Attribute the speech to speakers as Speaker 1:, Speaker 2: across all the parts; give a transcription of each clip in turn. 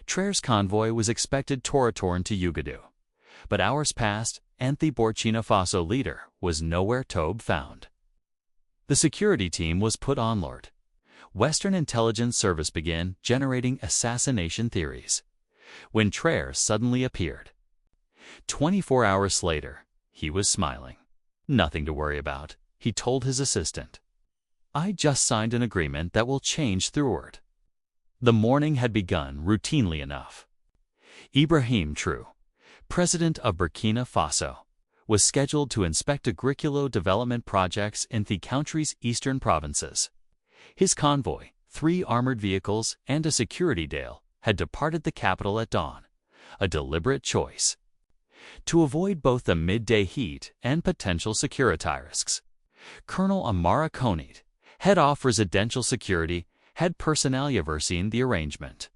Speaker 1: Traoré's convoy was expected to return to Ouagadougou, but hours passed and the Burkina Faso leader was nowhere to be found. The security team was put on alert. Western intelligence service began generating assassination theories when Traoré suddenly appeared. 24 hours later, he was smiling. "Nothing to worry about," he told his assistant. "I just signed an agreement that will change throughward." The morning had begun routinely enough. Ibrahim Traoré, president of Burkina Faso, was scheduled to inspect agricultural development projects in the country's eastern provinces. His convoy, 3 armored vehicles and a security detail, had departed the capital at dawn, a deliberate choice. To avoid both the midday heat and potential security risks, Colonel Amara Konit, head of residential security, had personally overseen the arrangement.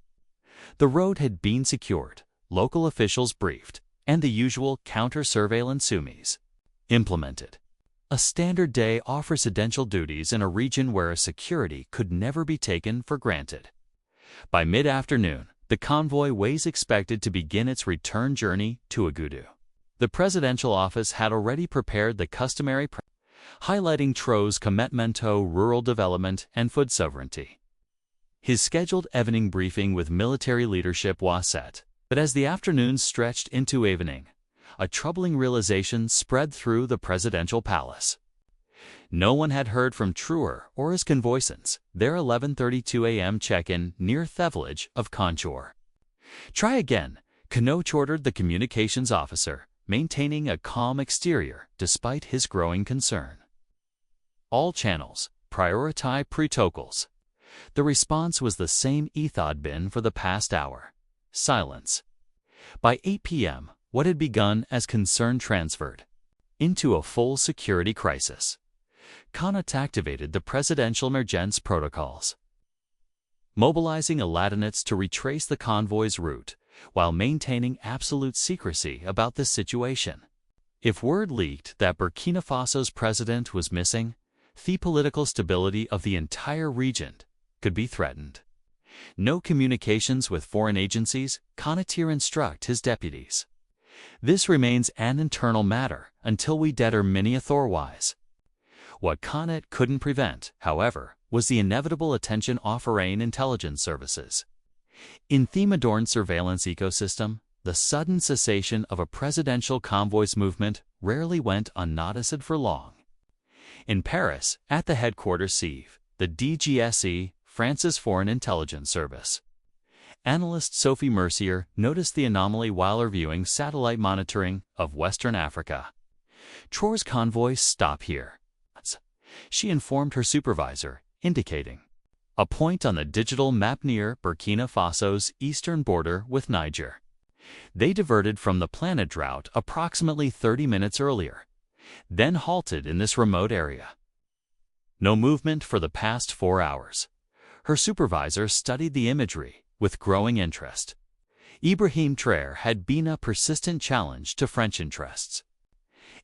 Speaker 1: The road had been secured, local officials briefed, and the usual counter-surveillance sumis implemented. A standard day of residential duties in a region where security could never be taken for granted. By mid-afternoon, the convoy was expected to begin its return journey to Ouagadougou. The presidential office had already prepared the customary highlighting Traoré's commitment to rural development and food sovereignty. His scheduled evening briefing with military leadership was set, but as the afternoon stretched into evening, a troubling realization spread through the presidential palace. No one had heard from Traoré or his convoy since their 11:32 a.m. check-in near the village of Conchour. "Try again," Konot ordered the communications officer, maintaining a calm exterior despite his growing concern. "All channels, prioritize protocols." The response was the same it had been for the past hour. Silence. By 8 p.m., what had begun as concern transferred into a full security crisis. Konot activated the presidential emergency protocols, mobilizing Aladdinites to retrace the convoy's route while maintaining absolute secrecy about the situation. If word leaked that Burkina Faso's president was missing, the political stability of the entire region could be threatened. No communications with foreign agencies, Konot instructed his deputies. "This remains an internal matter until we determine otherwise." What Konot couldn't prevent, however, was the inevitable attention of foreign intelligence services. In the modern surveillance ecosystem, the sudden cessation of a presidential convoy's movement rarely went unnoticed for long. In Paris, at the headquarters CIV, the DGSE, France's Foreign Intelligence Service, analyst Sophie Mercier noticed the anomaly while reviewing satellite monitoring of Western Africa. "Traoré's convoy stopped here," she informed her supervisor, indicating a point on the digital map near Burkina Faso's eastern border with Niger. They diverted from the planned route approximately 30 minutes earlier, then halted in this remote area. No movement for the past 4 hours. Her supervisor studied the imagery with growing interest. Ibrahim Traoré had been a persistent challenge to French interests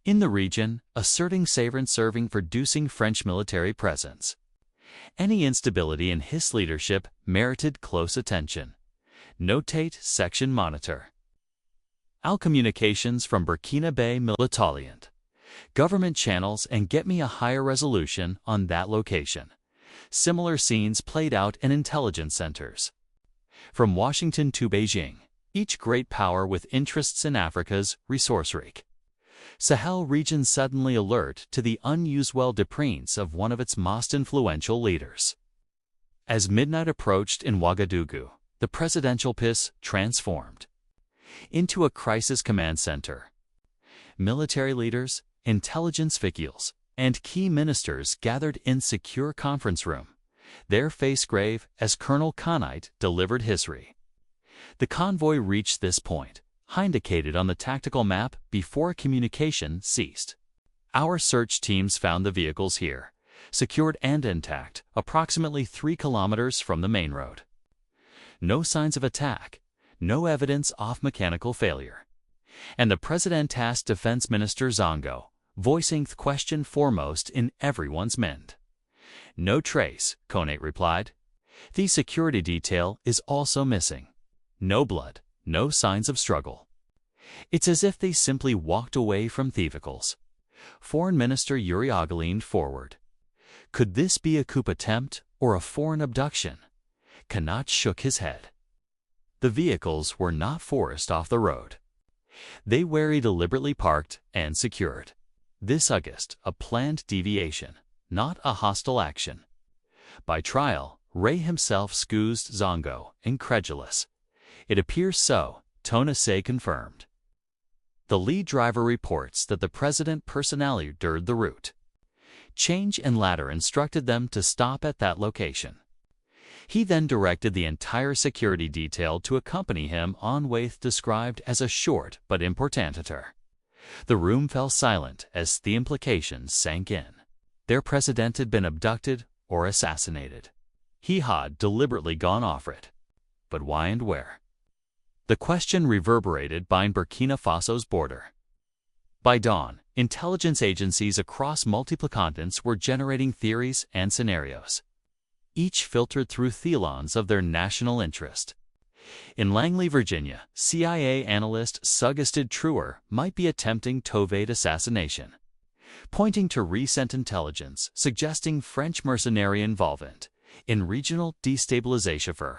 Speaker 1: in the region, asserting sovereignty serving for reducing French military presence. Any instability in his leadership merited close attention. Notate Section Monitor. All communications from Burkina Bay military government channels and get me a higher resolution on that location. Similar scenes played out in intelligence centers. From Washington to Beijing, each great power with interests in Africa's resource-rich Sahel region suddenly alert to the unusual depreance of one of its most influential leaders. As midnight approached in Ouagadougou, the presidential palace transformed into a crisis command center. Military leaders, intelligence officials, and key ministers gathered in secure conference room, their face grave as Colonel Konit delivered history. The convoy reached this point, indicated on the tactical map before communication ceased. Our search teams found the vehicles here, secured and intact, approximately 3 kilometers from the main road. No signs of attack, no evidence of mechanical failure. And the president tasked Defense Minister Zongo, voicing the question foremost in everyone's mind. "No trace," Konit replied. "The security detail is also missing." No blood, no signs of struggle. It's as if they simply walked away from thievicals. Foreign Minister Uriaga leaned forward. Could this be a coup attempt or a foreign abduction? Kanat shook his head. The vehicles were not forced off the road. They were deliberately parked and secured. This August, a planned deviation, not a hostile action. By trial, Ray himself scoozed Zongo, incredulous. It appears so, Tonase confirmed. The lead driver reports that the president personally ordered the route. Change and Ladder instructed them to stop at that location. He then directed the entire security detail to accompany him on what described as a short but important tour. The room fell silent as the implications sank in. Their president had been abducted or assassinated. He had deliberately gone off it. But why and where? The question reverberated by Burkina Faso's border. By dawn, intelligence agencies across multiple continents were generating theories and scenarios, each filtered through thelons of their national interest. In Langley, Virginia, CIA analyst Suggested Traoré might be attempting Tovade assassination, pointing to recent intelligence suggesting French mercenary involvement in regional destabilization.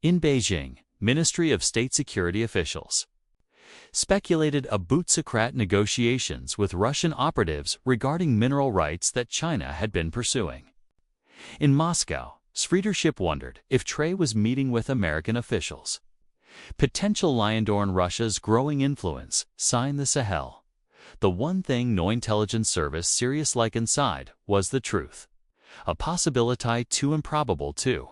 Speaker 1: In Beijing, Ministry of State Security officials speculated about negotiations with Russian operatives regarding mineral rights that China had been pursuing. In Moscow, leadership wondered if Traoré was meeting with American officials. Potential Liondorn Russia's growing influence signed the Sahel. The one thing no intelligence service serious like inside was the truth. A possibility too improbable to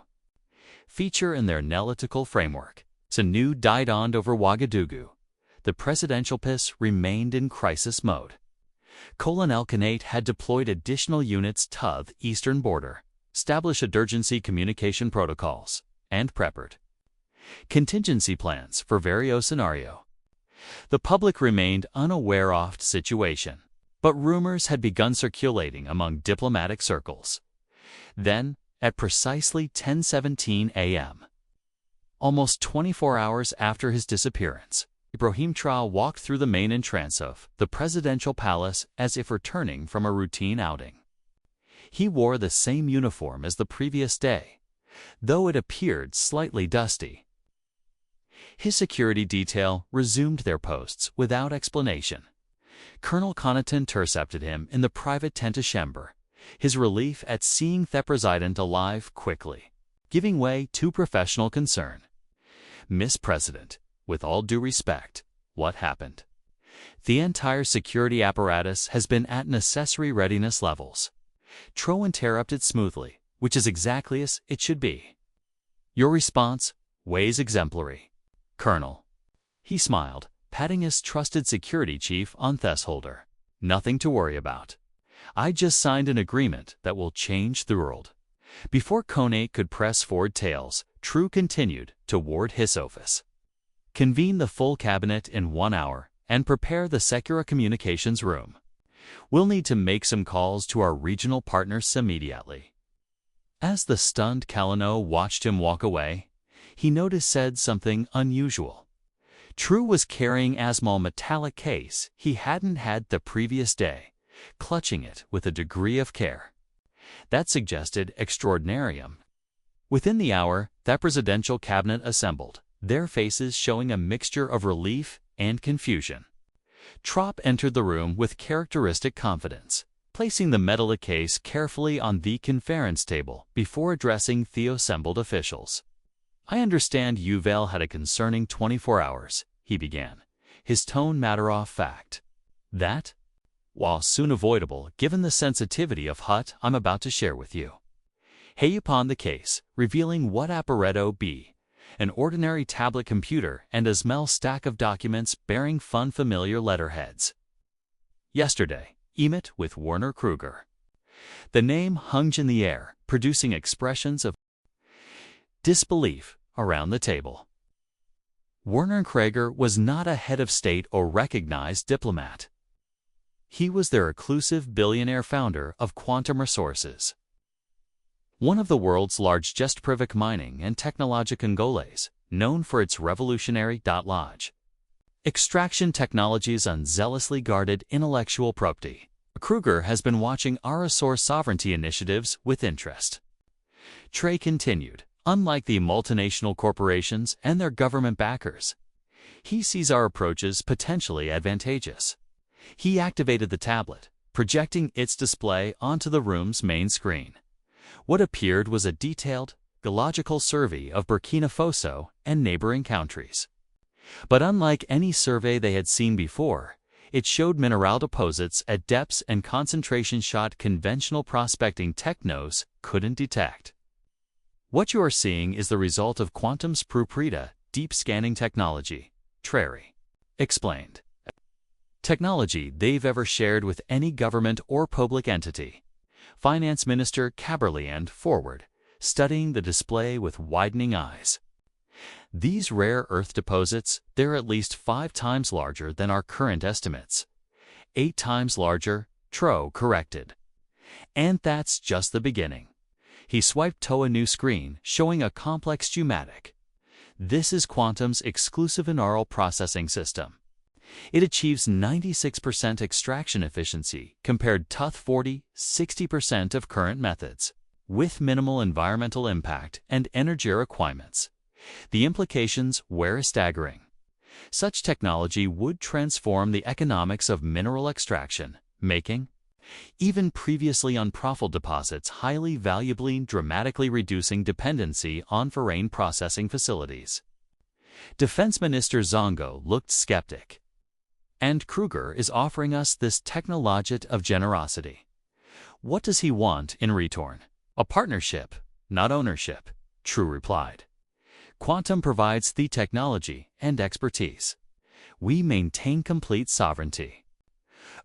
Speaker 1: feature in their analytical framework. A new died on over Ouagadougou. The presidential PIS remained in crisis mode. Colonel Kanate had deployed additional units to the eastern border, established emergency communication protocols, and prepared contingency plans for various scenarios. The public remained unaware of the situation, but rumors had begun circulating among diplomatic circles. Then, at precisely 10:17 a.m., almost 24 hours after his disappearance, Ibrahim Traoré walked through the main entrance of the presidential palace as if returning from a routine outing. He wore the same uniform as the previous day, though it appeared slightly dusty. His security detail resumed their posts without explanation. Colonel Connaughton intercepted him in the private antechamber, his relief at seeing the president alive quickly, giving way to professional concern. Miss President, with all due respect, what happened? The entire security apparatus has been at necessary readiness levels. Traoré interrupted smoothly, which is exactly as it should be. Your response weighs exemplary, Colonel. He smiled, patting his trusted security chief on the shoulder. Nothing to worry about. I just signed an agreement that will change the world. Before Kone could press forward tales, Traoré continued toward his office. Convene the full cabinet in 1 hour and prepare the secure communications room. We'll need to make some calls to our regional partners immediately. As the stunned Kalano watched him walk away, he noticed something unusual. Traoré was carrying a small metallic case he hadn't had the previous day, clutching it with a degree of care that suggested extraordinarium. Within the hour, the presidential cabinet assembled, their faces showing a mixture of relief and confusion. Traoré entered the room with characteristic confidence, placing the metallic case carefully on the conference table before addressing the assembled officials. I understand Yuval had a concerning 24 hours, he began, his tone matter-of-fact. That, while soon avoidable given the sensitivity of what I'm about to share with you. Hey upon the case, revealing what apparato be, an ordinary tablet computer and a small stack of documents bearing familiar letterheads. Yesterday, Emit with Werner Kruger. The name hung in the air, producing expressions of disbelief around the table. Werner Kruger was not a head of state or recognized diplomat. He was the reclusive billionaire founder of Quantum Resources, one of the world's largest private mining and technologic Angoles, known for its revolutionary lodge extraction technologies on zealously guarded intellectual property. Kruger has been watching our resource sovereignty initiatives with interest. Traoré continued, unlike the multinational corporations and their government backers, he sees our approaches potentially advantageous. He activated the tablet, projecting its display onto the room's main screen. What appeared was a detailed, geological survey of Burkina Faso and neighboring countries. But unlike any survey they had seen before, it showed mineral deposits at depths and concentration shot conventional prospecting technos couldn't detect. What you are seeing is the result of quantum's proprietary deep scanning technology, Traoré explained. Technology they've ever shared with any government or public entity. Finance Minister Caberliand forward, studying the display with widening eyes. These rare earth deposits, they're at least 5 times larger than our current estimates. 8 times larger, Traoré corrected. And that's just the beginning. He swiped to a new screen, showing a complex geomatic. This is Quantum's exclusive neural processing system. It achieves 96% extraction efficiency compared to 40–60% of current methods, with minimal environmental impact and energy requirements. The implications were staggering. Such technology would transform the economics of mineral extraction, making even previously unprofitable deposits highly valuable, dramatically reducing dependency on foreign processing facilities. Defense Minister Zongo looked skeptic. And Kruger is offering us this technology of generosity. What does he want in return? A partnership, not ownership, Traoré replied. Quantum provides the technology and expertise. We maintain complete sovereignty.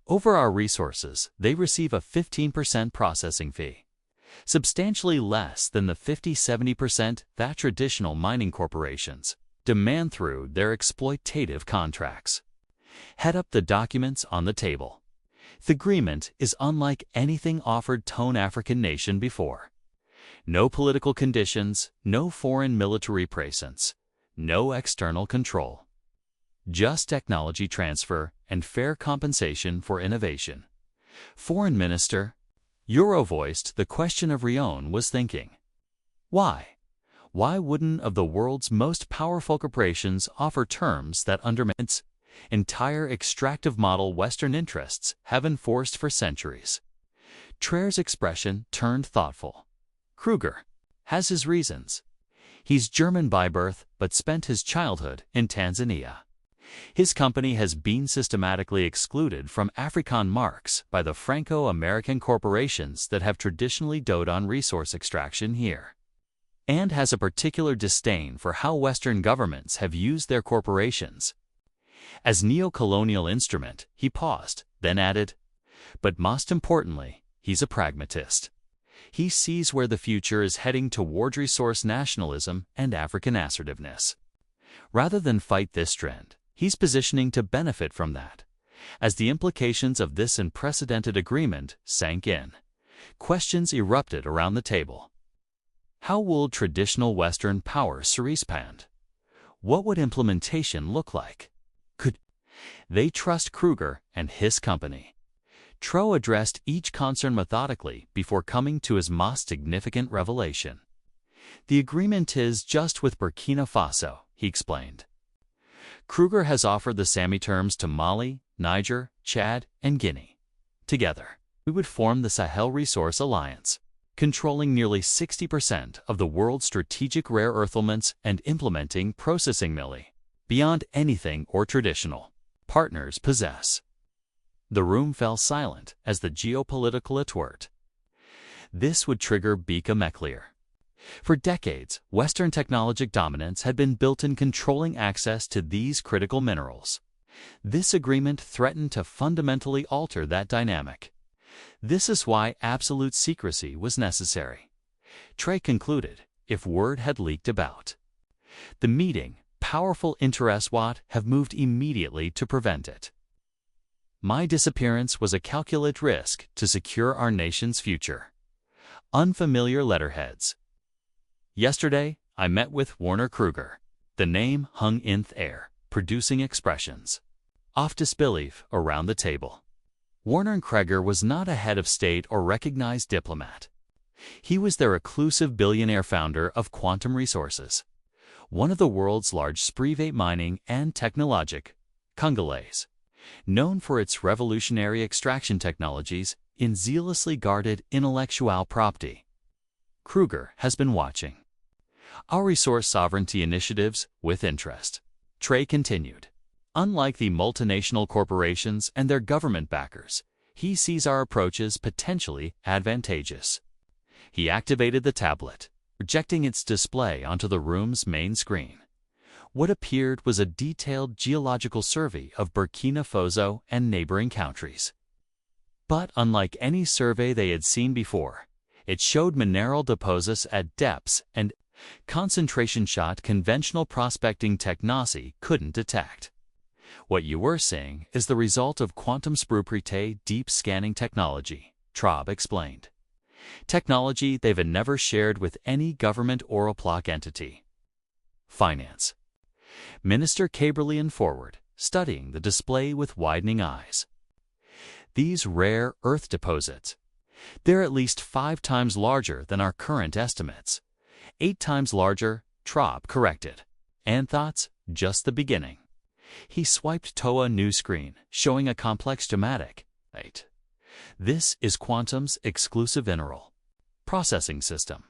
Speaker 1: Over our resources, they receive a 15% processing fee, substantially less than the 50–70% that traditional mining corporations demand through their exploitative contracts. Head up the documents on the table. The agreement is unlike anything offered to an African nation before. No political conditions, no foreign military presence, no external control. Just technology transfer and fair compensation for innovation. Foreign Minister Euro voiced the question of Rion was thinking. Why? Why wouldn't of the world's most powerful corporations offer terms that undermine its entire extractive model Western interests have enforced for centuries? Traoré's expression turned thoughtful. Kruger has his reasons. He's German by birth but spent his childhood in Tanzania. His company has been systematically excluded from African markets by the Franco-American corporations that have traditionally doted on resource extraction here, and has a particular disdain for how Western governments have used their corporations as neo-colonial instrument. He paused, then added, but most importantly, he's a pragmatist. He sees where the future is heading toward resource nationalism and African assertiveness. Rather than fight this trend, he's positioning to benefit from that. As the implications of this unprecedented agreement sank in, questions erupted around the table. How will traditional Western powers respond? What would implementation look like? Could they trust Kruger and his company? Traoré addressed each concern methodically before coming to his most significant revelation. The agreement is just with Burkina Faso, he explained. Kruger has offered the same terms to Mali, Niger, Chad, and Guinea. Together, we would form the Sahel Resource Alliance, controlling nearly 60% of the world's strategic rare earth elements and implementing processing milli beyond anything our traditional partners possess. The room fell silent as the geopolitical atwort. This would trigger Bika Meklier. For decades, Western technologic dominance had been built in controlling access to these critical minerals. This agreement threatened to fundamentally alter that dynamic. This is why absolute secrecy was necessary. Traoré concluded, if word had leaked about the meeting, powerful interests would have moved immediately to prevent it. My disappearance was a calculated risk to secure our nation's future. Unfamiliar letterheads. Yesterday, I met with Werner Kruger. The name hung in the air, producing expressions of disbelief around the table. Werner Kruger was not a head of state or recognized diplomat. He was the reclusive billionaire founder of Quantum Resources, one of the world's large private mining and technologic congolese, known for its revolutionary extraction technologies in zealously guarded intellectual property. Kruger has been watching our resource sovereignty initiatives with interest. Traoré continued. Unlike the multinational corporations and their government backers, he sees our approaches potentially advantageous. He activated the tablet, projecting its display onto the room's main screen. What appeared was a detailed geological survey of Burkina Faso and neighboring countries. But unlike any survey they had seen before, it showed mineral deposits at depths and concentration shot conventional prospecting technology couldn't detect. What you were seeing is the result of quantum proprietary deep scanning technology, Traoré explained. Technology they've never shared with any government or public entity. Finance. Minister Caberlian forward, studying the display with widening eyes. These rare earth deposits, they're at least 5 times larger than our current estimates. 8 times larger, Traoré corrected. And thoughts, just the beginning. He swiped to a new screen, showing a complex schematic. Right. This is Quantum's exclusive mineral processing system.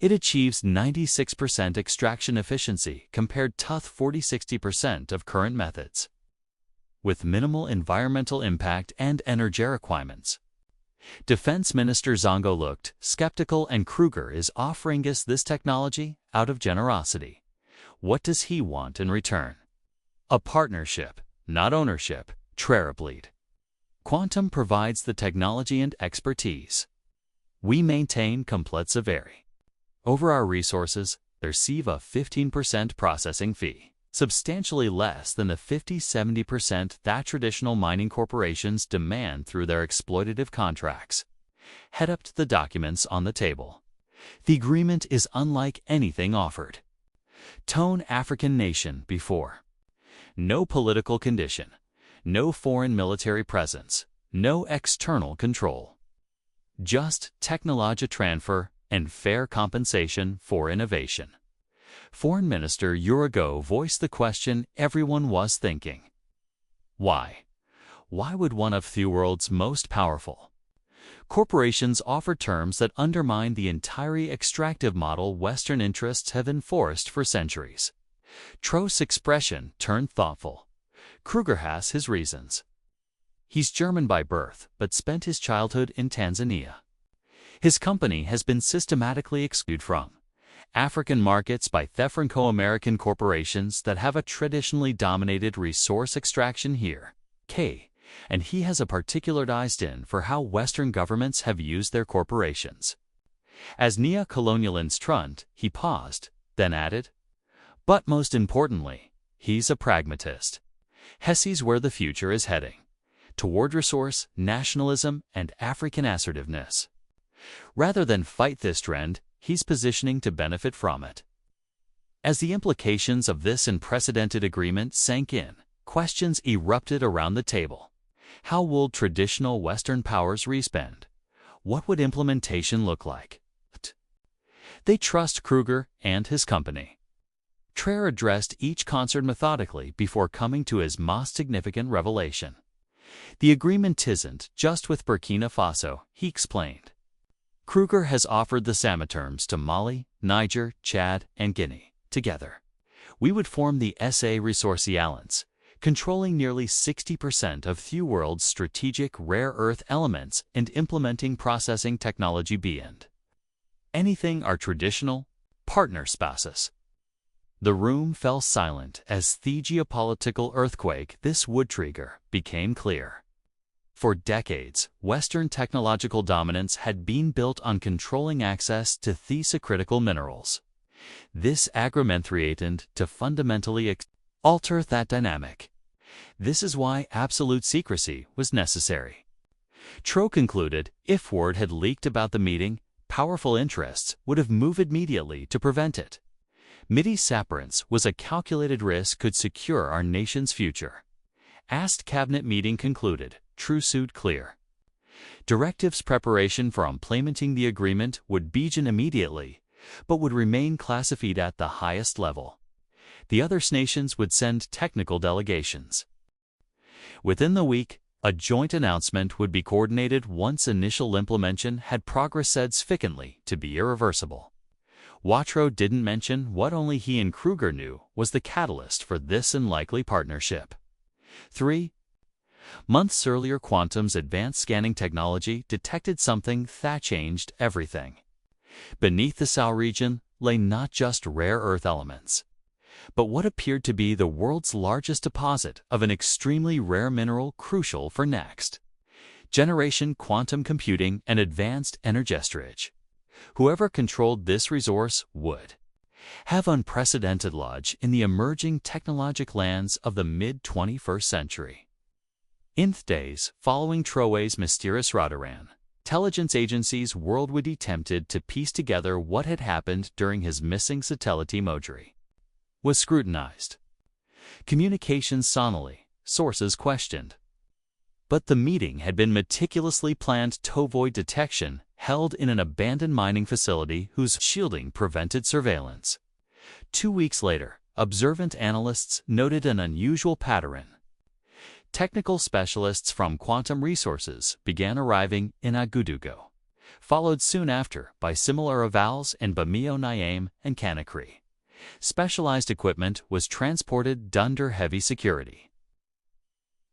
Speaker 1: It achieves 96% extraction efficiency compared to 40–60% of current methods, with minimal environmental impact and energy requirements. Defense Minister Zongo looked skeptical, and Kruger is offering us this technology out of generosity. What does he want in return? A partnership, not ownership, Traoré pleaded. Quantum provides the technology and expertise. We maintain complete sovereignty over our resources. They receive a 15% processing fee, substantially less than the 50–70% that traditional mining corporations demand through their exploitative contracts. Head up to the documents on the table. The agreement is unlike anything offered. Tone African nation before. No political condition, no foreign military presence, no external control. Just technology transfer and fair compensation for innovation. Foreign Minister Urigo voiced the question everyone was thinking. Why? Why would one of the world's most powerful corporations offer terms that undermine the entire extractive model Western interests have enforced for centuries? Traoré's expression turned thoughtful. Kruger has his reasons. He's German by birth, but spent his childhood in Tanzania. His company has been systematically excluded from African markets by Franco-American corporations that have a traditionally dominated resource extraction here. And he has a particularized in for how Western governments have used their corporations. As neo-colonial instrument, he paused, then added, but most importantly, he's a pragmatist. He sees where the future is heading, toward resource, nationalism, and African assertiveness. Rather than fight this trend, he's positioning to benefit from it. As the implications of this unprecedented agreement sank in, questions erupted around the table. How will traditional Western powers respond? What would implementation look like? They trust Kruger and his company. Traoré addressed each concern methodically before coming to his most significant revelation. The agreement isn't just with Burkina Faso, he explained. Kruger has offered the same terms to Mali, Niger, Chad, and Guinea. Together, we would form the Sahel Resource Alliance, controlling nearly 60% of the world's strategic rare earth elements and implementing processing technology beyond anything our traditional partner spouses. The room fell silent as the geopolitical earthquake this would trigger became clear. For decades, Western technological dominance had been built on controlling access to these critical minerals. This agreement threatened to fundamentally alter that dynamic. This is why absolute secrecy was necessary. Traoré concluded if word had leaked about the meeting, powerful interests would have moved immediately to prevent it. Midi-saperance was a calculated risk could secure our nation's future. Asked cabinet meeting concluded, true suit clear. Directives preparation for implementing the agreement would begin immediately, but would remain classified at the highest level. The other nations would send technical delegations. Within the week, a joint announcement would be coordinated once initial implementation had progressed significantly to be irreversible. Ouattara didn't mention what only he and Kruger knew was the catalyst for this unlikely partnership. 3 months earlier, Quantum's advanced scanning technology detected something that changed everything. Beneath the Sahel region lay not just rare earth elements, but what appeared to be the world's largest deposit of an extremely rare mineral crucial for next-generation quantum computing and advanced energy storage. Whoever controlled this resource would have unprecedented knowledge in the emerging technological lands of the mid-21st century. In the days following Traoré's mysterious Rotterdam, intelligence agencies worldwide attempted to piece together what had happened during his missing satellite imagery. Was scrutinized. Communications sonally, sources questioned. But the meeting had been meticulously planned to avoid detection, held in an abandoned mining facility whose shielding prevented surveillance. 2 weeks later, observant analysts noted an unusual pattern. Technical specialists from Quantum Resources began arriving in Ouagadougou, followed soon after by similar avowals in Bamio Niamey and Conakry. Specialized equipment was transported under heavy security.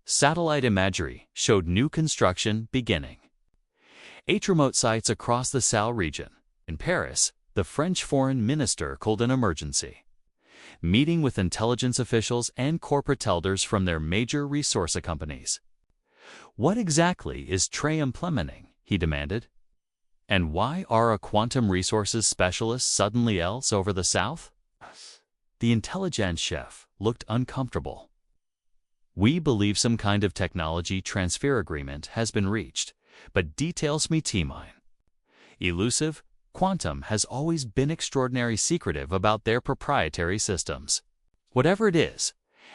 Speaker 1: Satellite imagery showed new construction beginning. 8 remote sites across the Sahel region. In Paris, the French foreign minister called an emergency meeting with intelligence officials and corporate elders from their major resource companies. What exactly is Traoré implementing, he demanded. And why are a quantum resources specialists suddenly else over the South? The intelligence chef looked uncomfortable. We believe some kind of technology transfer agreement has been reached, but details me T-mine. Elusive, Quantum has always been extraordinarily secretive about their proprietary systems. Whatever it is,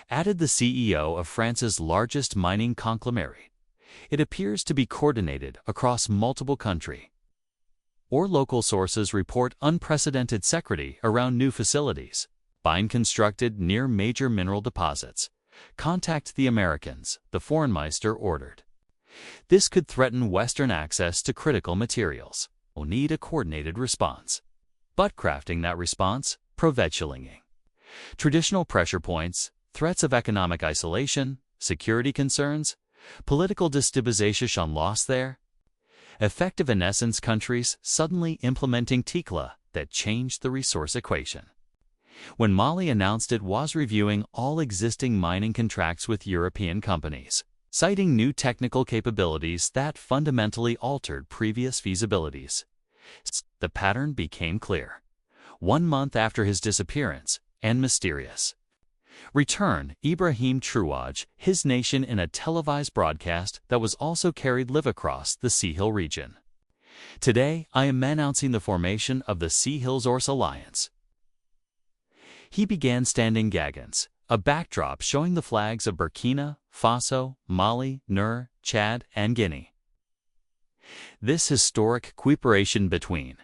Speaker 1: added the CEO of France's largest mining conglomerate, it appears to be coordinated across multiple countries. Or local sources report unprecedented secrecy around new facilities, being constructed near major mineral deposits. Contact the Americans, the foreign minister ordered. This could threaten Western access to critical materials. We'll need a coordinated response. But crafting that response, provisioning. Traditional pressure points, threats of economic isolation, security concerns, political destabilization lost there. Effective in essence countries suddenly implementing TICLA that changed the resource equation. When Mali announced it was reviewing all existing mining contracts with European companies, citing new technical capabilities that fundamentally altered previous feasibilities. The pattern became clear. 1 month after his disappearance and mysterious return, Ibrahim Traoré, his nation in a televised broadcast that was also carried live across the Sahel region. Today, I am announcing the formation of the Sahel Resource Alliance. He began standing gagons, a backdrop showing the flags of Burkina Faso, Mali, Niger, Chad, and Guinea. This historic cooperation between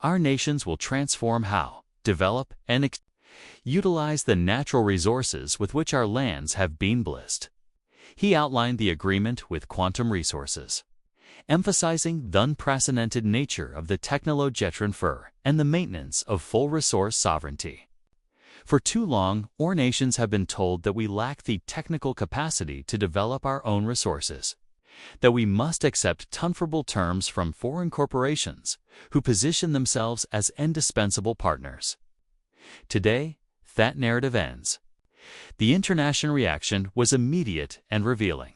Speaker 1: our nations will transform how, develop, and utilize the natural resources with which our lands have been blessed. He outlined the agreement with Quantum Resources, emphasizing the unprecedented nature of the technology transfer and the maintenance of full resource sovereignty. For too long, our nations have been told that we lack the technical capacity to develop our own resources, that we must accept comfortable terms from foreign corporations who position themselves as indispensable partners. Today, that narrative ends. The international reaction was immediate and revealing.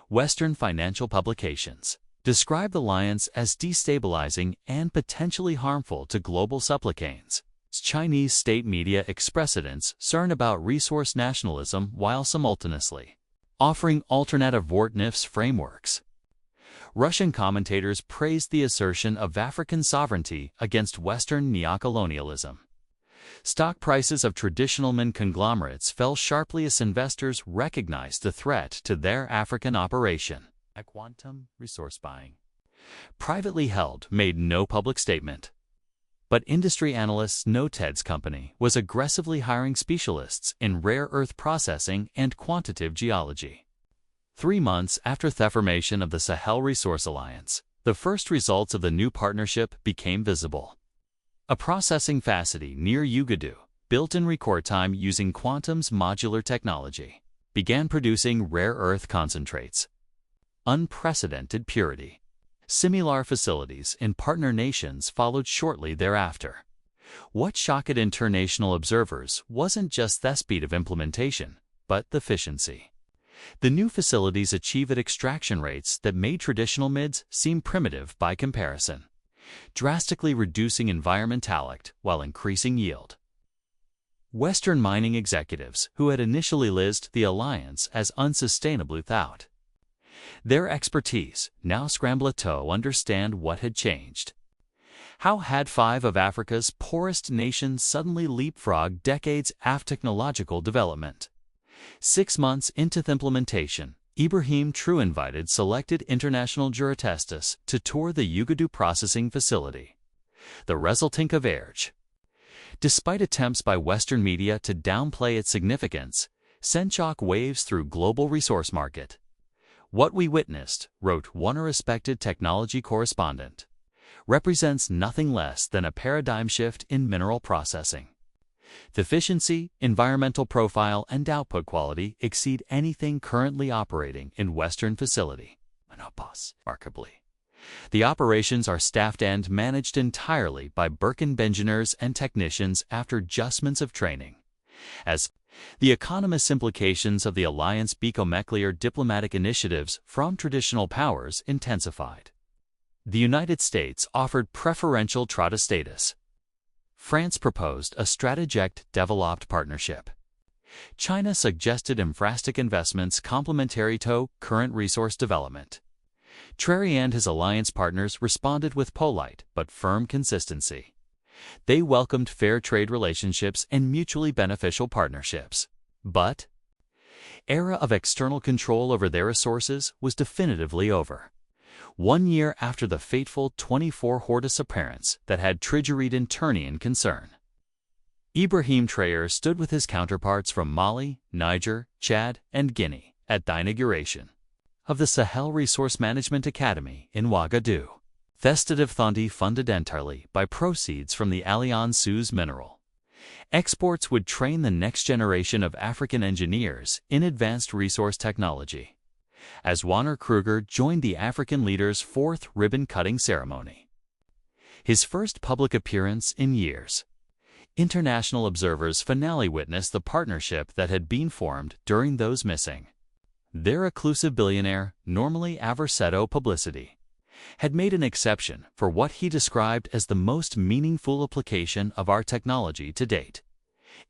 Speaker 1: Western financial publications described the alliance as destabilizing and potentially harmful to global supply chains. Chinese state media expressed concern about resource nationalism while simultaneously offering alternative alternatives frameworks. Russian commentators praised the assertion of African sovereignty against Western neocolonialism. Stock prices of traditional mining conglomerates fell sharply as investors recognized the threat to their African operation. Quantum resource buying. Privately held, made no public statement. But industry analysts know Ted's company was aggressively hiring specialists in rare earth processing and quantitative geology. 3 months after the formation of the Sahel Resource Alliance, the first results of the new partnership became visible. A processing facility near Ouagadougou, built in record time using Quantum's modular technology, began producing rare earth concentrates. Unprecedented purity. Similar facilities in partner nations followed shortly thereafter. What shocked international observers wasn't just the speed of implementation, but the efficiency. The new facilities achieved extraction rates that made traditional mids seem primitive by comparison, drastically reducing environmentality while increasing yield. Western mining executives who had initially listed the alliance as unsustainable without their expertise now scrambled to understand what had changed. How had 5 of Africa's poorest nations suddenly leapfrogged decades after technological development? 6 months into the implementation, Ibrahim Traoré invited selected international juristas to tour the Ouagadougou processing facility. The resulting coverage, despite attempts by Western media to downplay its significance, sent shock waves through global resource market. What we witnessed, wrote one respected technology correspondent, represents nothing less than a paradigm shift in mineral processing. The efficiency, environmental profile, and output quality exceed anything currently operating in Western facility. Remarkably, the operations are staffed and managed entirely by Burkina engineers and technicians after adjustments of training. As the economist implications of the alliance become clear, diplomatic initiatives from traditional powers intensified. The United States offered preferential trade status. France proposed a strategic developed partnership. China suggested infrastructure investments complementary to current resource development. Traoré and his alliance partners responded with polite but firm consistency. They welcomed fair trade relationships and mutually beneficial partnerships. But the era of external control over their resources was definitively over. 1 year after the fateful 24 hour disappearance that had triggered international concern, Ibrahim Traoré stood with his counterparts from Mali, Niger, Chad, and Guinea at the inauguration of the Sahel Resource Management Academy in Ouagadougou. Festive Thundi funded entirely by proceeds from the Alliance Suez mineral. Exports would train the next generation of African engineers in advanced resource technology. As Werner Kruger joined the African leader's 4th ribbon-cutting ceremony, his first public appearance in years, international observers finally witnessed the partnership that had been formed during those missing. Their reclusive billionaire, normally aversetto publicity, had made an exception for what he described as the most meaningful application of our technology to date.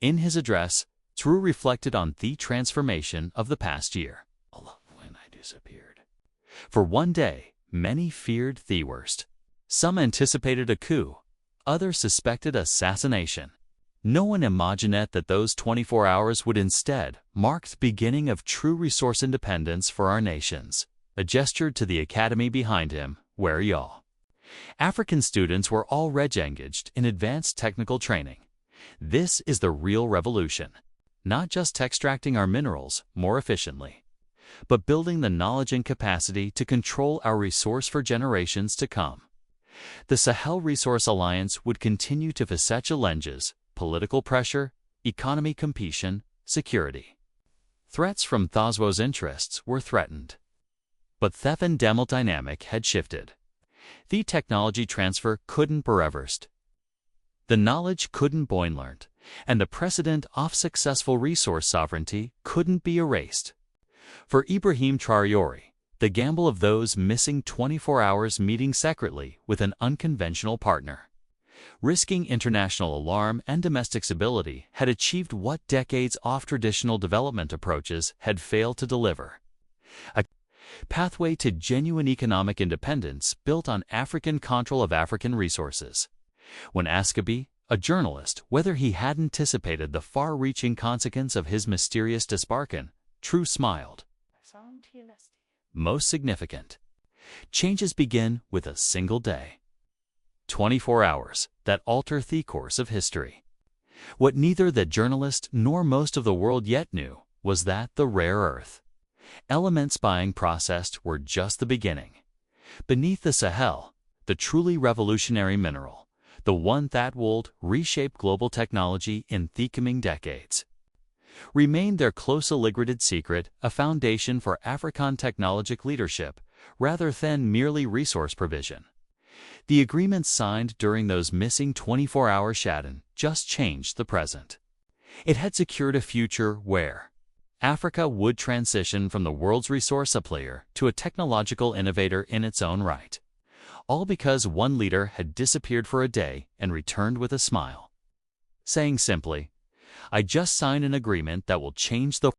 Speaker 1: In his address, Traoré reflected on the transformation of the past year. When I disappeared. For one day, many feared the worst. Some anticipated a coup, others suspected assassination. No one imagined that those 24 hours would instead mark the beginning of true resource independence for our nations. A gesture to the academy behind him, where y'all. African students were already engaged in advanced technical training. This is the real revolution. Not just extracting our minerals more efficiently, but building the knowledge and capacity to control our resource for generations to come. The Sahel Resource Alliance would continue to face challenges: political pressure, economic competition, security. Threats from Thoswo's interests were threatened. But the fundamental dynamic had shifted. The technology transfer couldn't be reversed. The knowledge couldn't be learned, and the precedent of successful resource sovereignty couldn't be erased. For Ibrahim Traoré, the gamble of those missing 24 hours meeting secretly with an unconventional partner, risking international alarm and domestic stability, had achieved what decades of traditional development approaches had failed to deliver: a pathway to genuine economic independence built on African control of African resources. When Ascobi, a journalist, whether he had anticipated the far-reaching consequence of his mysterious disbarking, True smiled. Most significant. Changes begin with a single day. 24 hours that alter the course of history. What neither the journalist nor most of the world yet knew was that the rare earth elements being processed were just the beginning. Beneath the Sahel, the truly revolutionary mineral, the one that would reshape global technology in the coming decades, remained their closely liquidated secret, a foundation for African technologic leadership rather than merely resource provision. The agreements signed during those missing 24-hour shadows just changed the present. It had secured a future where Africa would transition from the world's resource supplier to a technological innovator in its own right. All because one leader had disappeared for a day and returned with a smile, saying simply, "I just signed an agreement that will change the